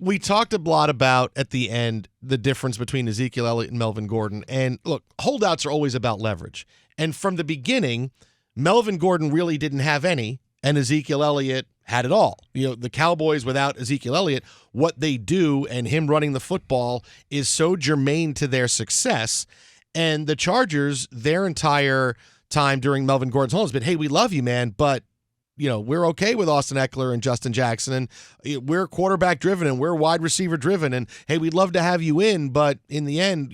We talked a lot about, at the end, the difference between Ezekiel Elliott and Melvin Gordon. And look, holdouts are always about leverage. And from the beginning, Melvin Gordon really didn't have any, and Ezekiel Elliott had it all. The Cowboys without Ezekiel Elliott, what they do and him running the football is so germane to their success. And the Chargers, their entire time during Melvin Gordon's home has been, hey, we love you, man, but we're okay with Austin Eckler and Justin Jackson, and we're quarterback driven and we're wide receiver driven, and hey, we'd love to have you in, but in the end,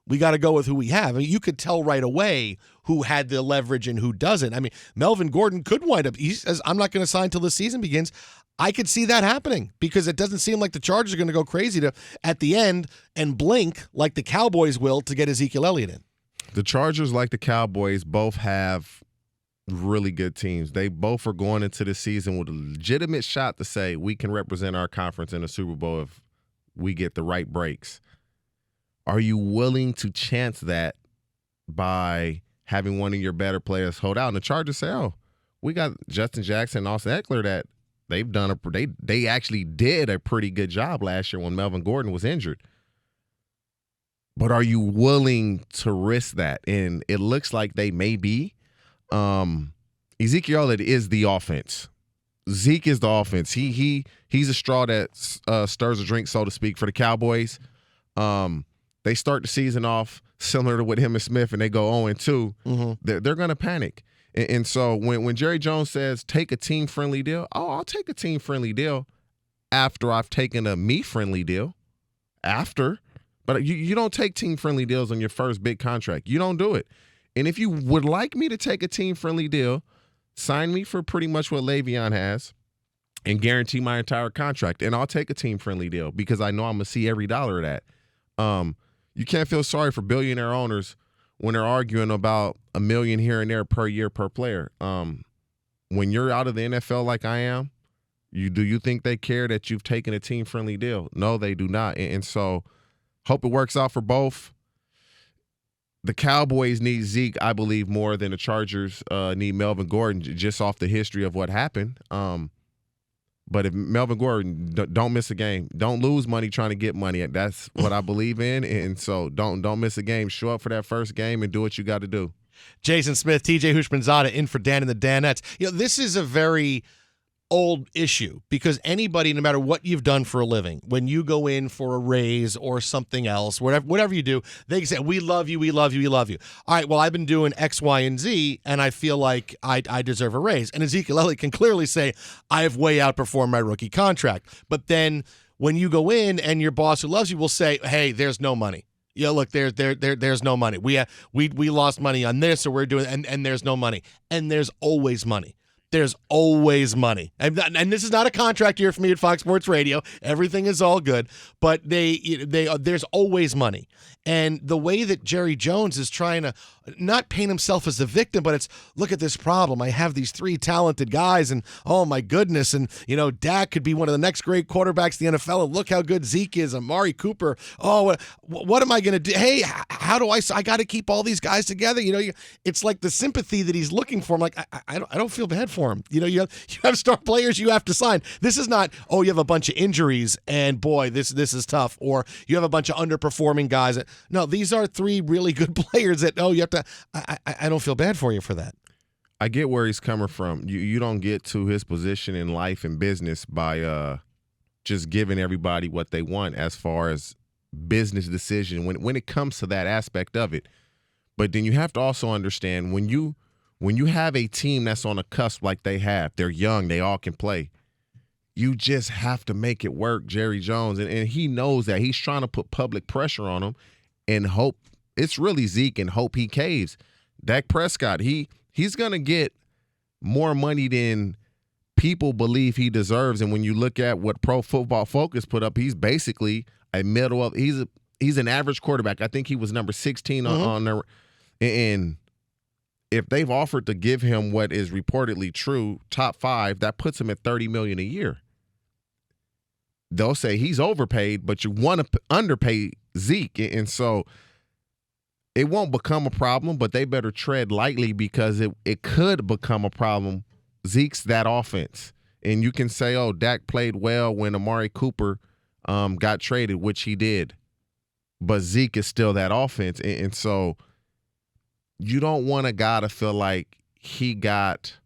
we got to go with who we have. I mean, you could tell right away who had the leverage and who doesn't. I mean, Melvin Gordon could wind up, he says, I'm not going to sign till the season begins. I could see that happening because it doesn't seem like the Chargers are going to go crazy at the end and blink like the Cowboys will to get Ezekiel Elliott in. The Chargers, like the Cowboys, both have really good teams. They both are going into the season with a legitimate shot to say we can represent our conference in the Super Bowl if we get the right breaks. Are you willing to chance that by having one of your better players hold out? And the Chargers say, oh, we got Justin Jackson and Austin Eckler that they've done they actually did a pretty good job last year when Melvin Gordon was injured. But are you willing to risk that? And it looks like they may be. Ezekiel Elliott is the offense. Zeke is the offense. He's a straw that stirs a drink, so to speak, for the Cowboys. They start the season off similar to with him and Smith, and they go 0-2. Mm-hmm. They're going to panic. And so when Jerry Jones says take a team-friendly deal, I'll take a team-friendly deal after I've taken a me-friendly deal. But you don't take team-friendly deals on your first big contract. You don't do it. And if you would like me to take a team-friendly deal, sign me for pretty much what Le'Veon has and guarantee my entire contract. And I'll take a team-friendly deal because I know I'm going to see every dollar of that. You can't feel sorry for billionaire owners when they're arguing about $1 million here and there per year per player. When you're out of the NFL like I am, do you think they care that you've taken a team-friendly deal? No, they do not. And so hope it works out for both. The Cowboys need Zeke, I believe, more than the Chargers need Melvin Gordon, just off the history of what happened. But if Melvin Gordon, don't miss a game. Don't lose money trying to get money. That's what I believe in. And so don't miss a game. Show up for that first game and do what you got to do. Jason Smith, TJ Houshmandzadeh in for Dan and the Danettes. This is a very old issue because anybody, no matter what you've done for a living, when you go in for a raise or something else, whatever you do, they can say, we love you, we love you, we love you. All right, well, I've been doing X, Y, and Z, and I feel like I deserve a raise. And Ezekiel Elliott can clearly say, I have way outperformed my rookie contract. But then when you go in and your boss who loves you will say, hey, there's no money. Look, there's no money. We lost money on this, or we're doing, and there's no money. And there's always money. There's always money. And this is not a contract year for me at Fox Sports Radio. Everything is all good. But there's always money. And the way that Jerry Jones is trying to not paint himself as the victim, but it's, look at this problem. I have these three talented guys, and oh my goodness, and Dak could be one of the next great quarterbacks in the NFL, and look how good Zeke is, Amari Cooper. Oh, what am I going to do? Hey, how do I got to keep all these guys together? It's like the sympathy that he's looking for. I'm like, I don't feel bad for him. You have star players you have to sign. This is not, you have a bunch of injuries and boy, this is tough, or you have a bunch of underperforming guys. No, these are three really good players that, you have to, I don't feel bad for you for that. I get where he's coming from. You don't get to his position in life and business by just giving everybody what they want as far as business decision when it comes to that aspect of it. But then you have to also understand when you have a team that's on a cusp like they have, they're young, they all can play. You just have to make it work, Jerry Jones. And he knows that. He's trying to put public pressure on him and hope it's really Zeke and hope he caves. Dak Prescott, he's going to get more money than people believe he deserves. And when you look at what Pro Football Focus put up, he's basically a middle of he's an average quarterback. I think he was number 16 on there. And if they've offered to give him what is reportedly true, top 5, that puts him at $30 million a year. They'll say he's overpaid, but you want to underpay Zeke. And so it won't become a problem, but they better tread lightly because it could become a problem. Zeke's that offense. And you can say, Dak played well when Amari Cooper got traded, which he did. But Zeke is still that offense. And so you don't want a guy to feel like he got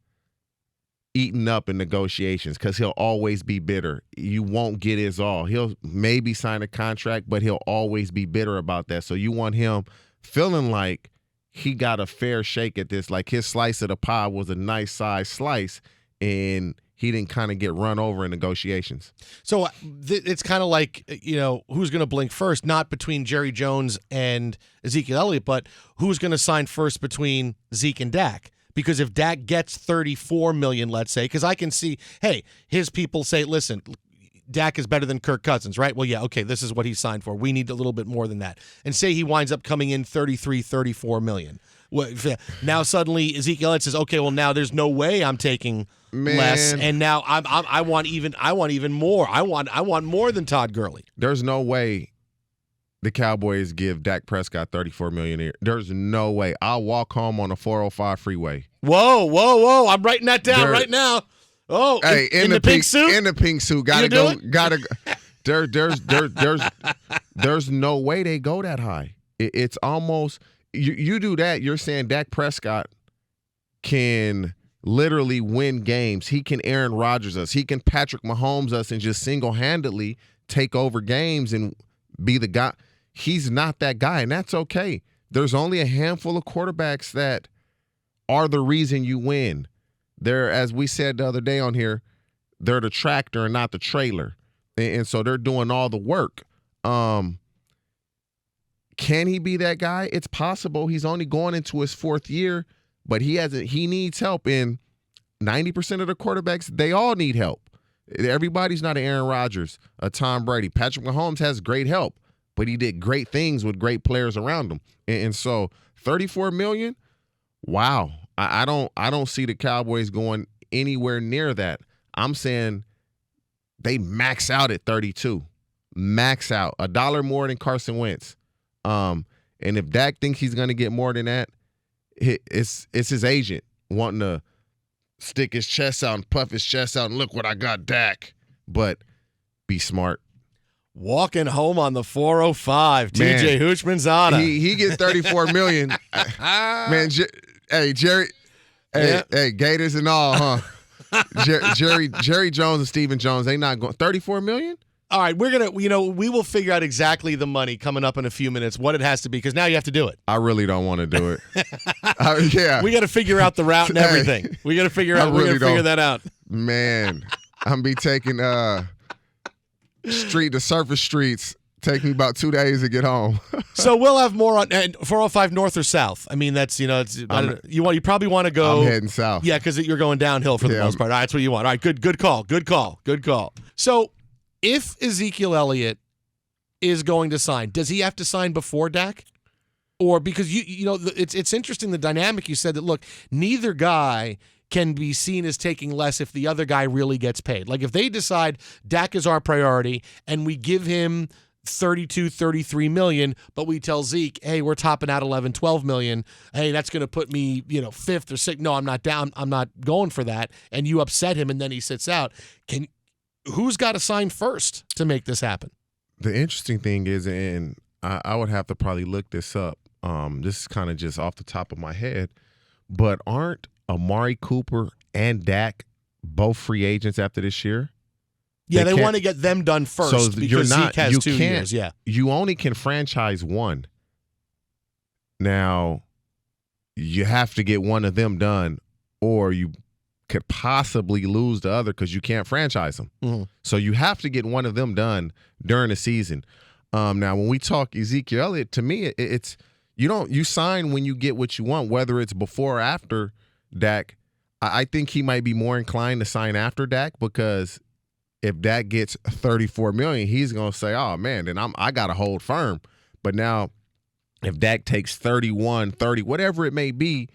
eaten up in negotiations because he'll always be bitter. You won't get his all. He'll maybe sign a contract, but he'll always be bitter about that. So you want him feeling like he got a fair shake at this, like his slice of the pie was a nice size slice, and he didn't kind of get run over in negotiations. So it's kind of like, who's going to blink first, not between Jerry Jones and Ezekiel Elliott, but who's going to sign first between Zeke and Dak? Because if Dak gets $34 million, let's say, because I can see, hey, his people say, listen, Dak is better than Kirk Cousins, right? Well, yeah, okay, this is what he signed for. We need a little bit more than that. And say he winds up coming in $34 million. Now suddenly Ezekiel Elliott says, okay, well now there's no way I'm taking less, and now I want even more. I want more than Todd Gurley. There's no way the Cowboys give Dak Prescott $34 million a year. There's no way. I'll walk home on a 405 freeway. Whoa! I'm writing that down right now. Oh, hey, in the pink suit. In the pink suit, gotta go. There's no way they go that high. It's almost you do that. You're saying Dak Prescott can literally win games. He can Aaron Rodgers us. He can Patrick Mahomes us and just single-handedly take over games and be the guy. He's not that guy, and that's okay. There's only a handful of quarterbacks that are the reason you win. They're, as we said the other day on here, they're the tractor and not the trailer. And so they're doing all the work. Can he be that guy? It's possible. He's only going into his fourth year, but he needs help. And 90% of the quarterbacks, they all need help. Everybody's not an Aaron Rodgers, a Tom Brady. Patrick Mahomes has great help, but he did great things with great players around him. And so $34 million, wow. I don't see the Cowboys going anywhere near that. I'm saying they max out at 32. Max out. $1 more than Carson Wentz. And if Dak thinks he's going to get more than that, it's his agent wanting to stick his chest out and puff his chest out and look what I got, Dak. But be smart. Walking home on the 405, TJ Houshmandzadeh. He gets $34 million. Man, hey, Jerry, hey, Gators and all, huh? Jerry Jones and Stephen Jones, they not going $34 million? All right, we're going to, we will figure out exactly the money coming up in a few minutes, what it has to be, because now you have to do it. I really don't want to do it. Yeah. We got to figure out the route and everything. We got to figure that out. Man, I'm be taking the surface streets. Take me about 2 days to get home. So we'll have more on 405 north or south. I mean, that's you probably want to go. I'm heading south. Yeah, because you're going downhill for the most part. All right, that's what you want. All right, good call. So if Ezekiel Elliott is going to sign, does he have to sign before Dak? Or because it's interesting the dynamic you said that, look, neither guy can be seen as taking less if the other guy really gets paid. Like if they decide Dak is our priority and we give him 32, 33 million, but we tell Zeke, hey, we're topping out 11, 12 million. Hey, that's going to put me, fifth or sixth. No, I'm not down. I'm not going for that. And you upset him and then he sits out. Who's got to sign first to make this happen? The interesting thing is, and I would have to probably look this up. This is kind of just off the top of my head, but aren't Amari Cooper and Dak both free agents after this year? Yeah, they want to get them done first because Zeke has 2 years. Yeah, you only can franchise one. Now, you have to get one of them done, or you could possibly lose the other because you can't franchise them. Mm-hmm. So you have to get one of them done during the season. Now, when we talk Ezekiel Elliott, to me, it's you sign when you get what you want, whether it's before or after Dak. I think he might be more inclined to sign after Dak because if Dak gets $34 million, he's gonna say, "Oh man, then I gotta hold firm." But now, if Dak takes 31, 30, whatever it may be,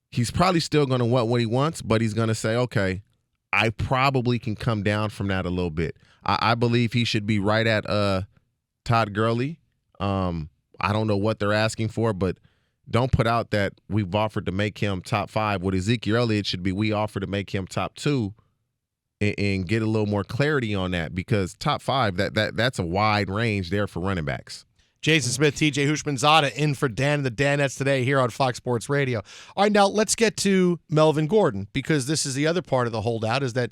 he's probably still gonna want what he wants, but he's gonna say, "Okay, I probably can come down from that a little bit." I believe he should be right at Todd Gurley. I don't know what they're asking for, but don't put out that we've offered to make him top 5. With Ezekiel Elliott, should be we offer to make him top 2. and get a little more clarity on that, because top 5, that's a wide range there for running backs. Jason Smith, TJ Houshmandzadeh in for Dan and the Danettes today here on Fox Sports Radio. All right, now let's get to Melvin Gordon, because this is the other part of the holdout, is that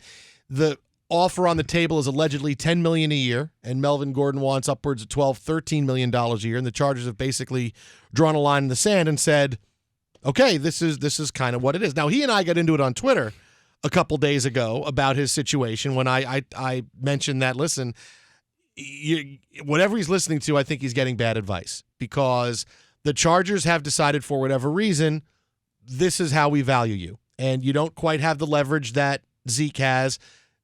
the offer on the table is allegedly $10 million a year, and Melvin Gordon wants upwards of $12, $13 million a year, and the Chargers have basically drawn a line in the sand and said, okay, this is kind of what it is. Now, he and I got into it on Twitter a couple days ago about his situation when I mentioned that, listen, whatever he's listening to, I think he's getting bad advice, because the Chargers have decided, for whatever reason, this is how we value you. And you don't quite have the leverage that Zeke has.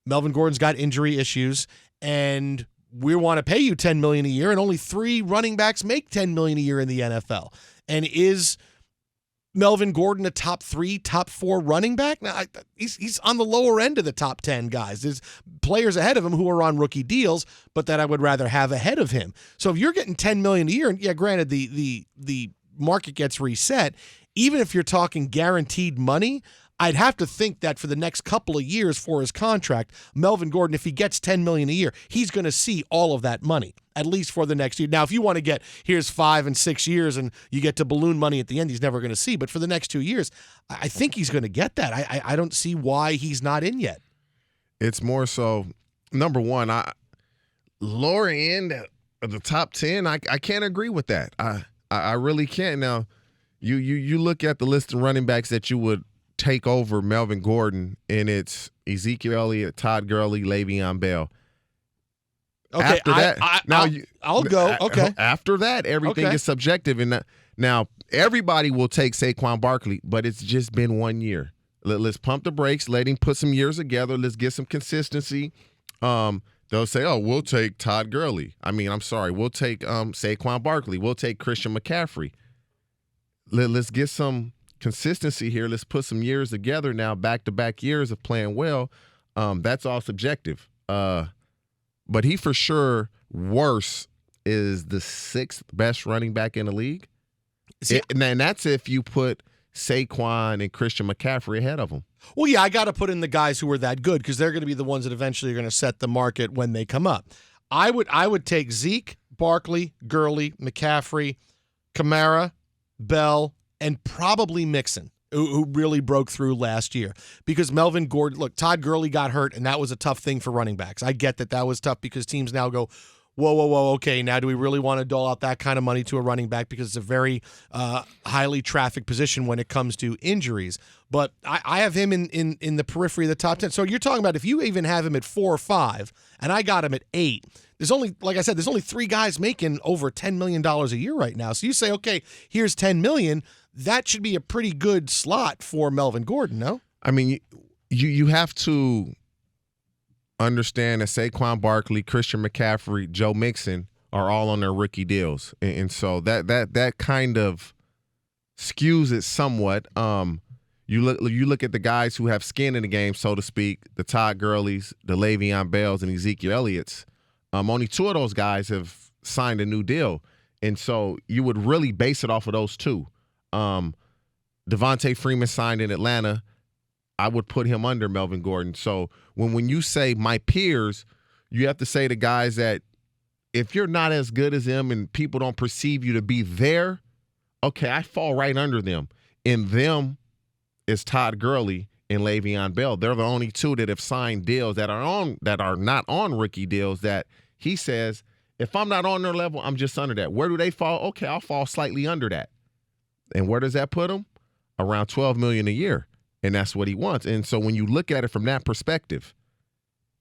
Melvin Gordon's got injury issues, and we want to pay you $10 million a year, and only 3 running backs make $10 million a year in the NFL. And is Melvin Gordon a top 3, top 4 running back? Now, he's on the lower end of the top 10 guys. There's players ahead of him who are on rookie deals, but that I would rather have ahead of him. So if you're getting $10 million a year, and yeah, granted the market gets reset, even if you're talking guaranteed money, I'd have to think that for the next couple of years for his contract, Melvin Gordon, if he gets $10 million a year, he's going to see all of that money, at least for the next year. Now, if you want to get, here's 5 and 6 years and you get to balloon money at the end, he's never going to see. But for the next 2 years, I think he's going to get that. I don't see why he's not in yet. It's more so, number one, lower end of the top 10, I can't agree with that. I really can't. Now, you look at the list of running backs that you would take over Melvin Gordon, and it's Ezekiel Elliott, Todd Gurley, Le'Veon Bell. Okay, after that, I'll go. Okay. After that, everything is subjective, and now everybody will take Saquon Barkley, but it's just been 1 year. Let's pump the brakes. Let him put some years together. Let's get some consistency. They'll say, "Oh, we'll take Todd Gurley." We'll take Saquon Barkley. We'll take Christian McCaffrey. Let's get some consistency here. Let's put some years together now, back-to-back years of playing well. That's all subjective. But he for sure worse is the 6th best running back in the league. And that's if you put Saquon and Christian McCaffrey ahead of him. Well, yeah, I got to put in the guys who are that good, because they're going to be the ones that eventually are going to set the market when they come up. I would take Zeke, Barkley, Gurley, McCaffrey, Kamara, Bell, and probably Mixon, who really broke through last year. Because Melvin Gordon, look, Todd Gurley got hurt, and that was a tough thing for running backs. I get that was tough, because teams now go, whoa, okay, now do we really want to dole out that kind of money to a running back, because it's a very highly trafficked position when it comes to injuries. But I have him in the periphery of the top 10. So you're talking about if you even have him at 4 or 5, and I got him at 8, there's only, like I said, there's only 3 guys making over $10 million a year right now. So you say, okay, here's $10 million. That should be a pretty good slot for Melvin Gordon, no? I mean, you have to understand that Saquon Barkley, Christian McCaffrey, Joe Mixon are all on their rookie deals, and so that kind of skews it somewhat. You look at the guys who have skin in the game, so to speak, the Todd Gurleys, the Le'Veon Bells, and Ezekiel Elliott's. Only 2 of those guys have signed a new deal, and so you would really base it off of those 2. Devontae Freeman signed in Atlanta. I would put him under Melvin Gordon. So when you say my peers, you have to say the guys that if you're not as good as them and people don't perceive you to be there, okay, I fall right under them. And them is Todd Gurley and Le'Veon Bell. They're the only 2 that have signed deals that are not on rookie deals that he says, if I'm not on their level, I'm just under that. Where do they fall? Okay, I'll fall slightly under that. And where does that put them? Around $12 million a year. And that's what he wants. And so when you look at it from that perspective,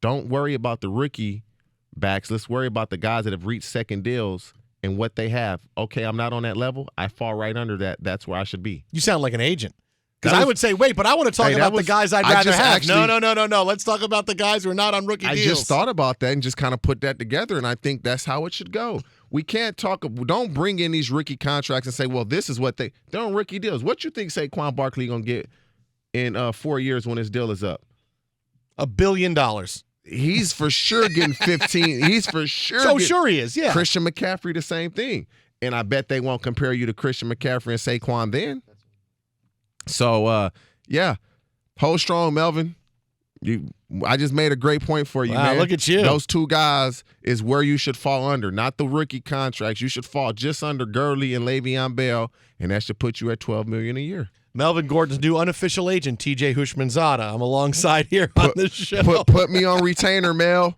don't worry about the rookie backs. Let's worry about the guys that have reached second deals and what they have. Okay, I'm not on that level. I fall right under that. That's where I should be. You sound like an agent. Because I would say, wait, but I want to talk about the guys I'd rather have. No. Let's talk about the guys who are not on rookie deals. I just thought about that and just kind of put that together, and I think that's how it should go. We can't don't bring in these rookie contracts and say, well, this is what they're on rookie deals. What you think Saquon Barkley going to get in 4 years when his deal is up? $1 billion. He's for sure getting 15. He's for sure. So sure he is, yeah. Christian McCaffrey, the same thing. And I bet they won't compare you to Christian McCaffrey and Saquon then. So, yeah, hold strong, Melvin. I just made a great point for you, Wow, man. look at you. Those two guys is where you should fall under, not the rookie contracts. You should fall just under Gurley and Le'Veon Bell, and that should put you at $12 million a year. Melvin Gordon's new unofficial agent, TJ Houshmandzadeh. I'm alongside here on this show. Put me on retainer, Mel.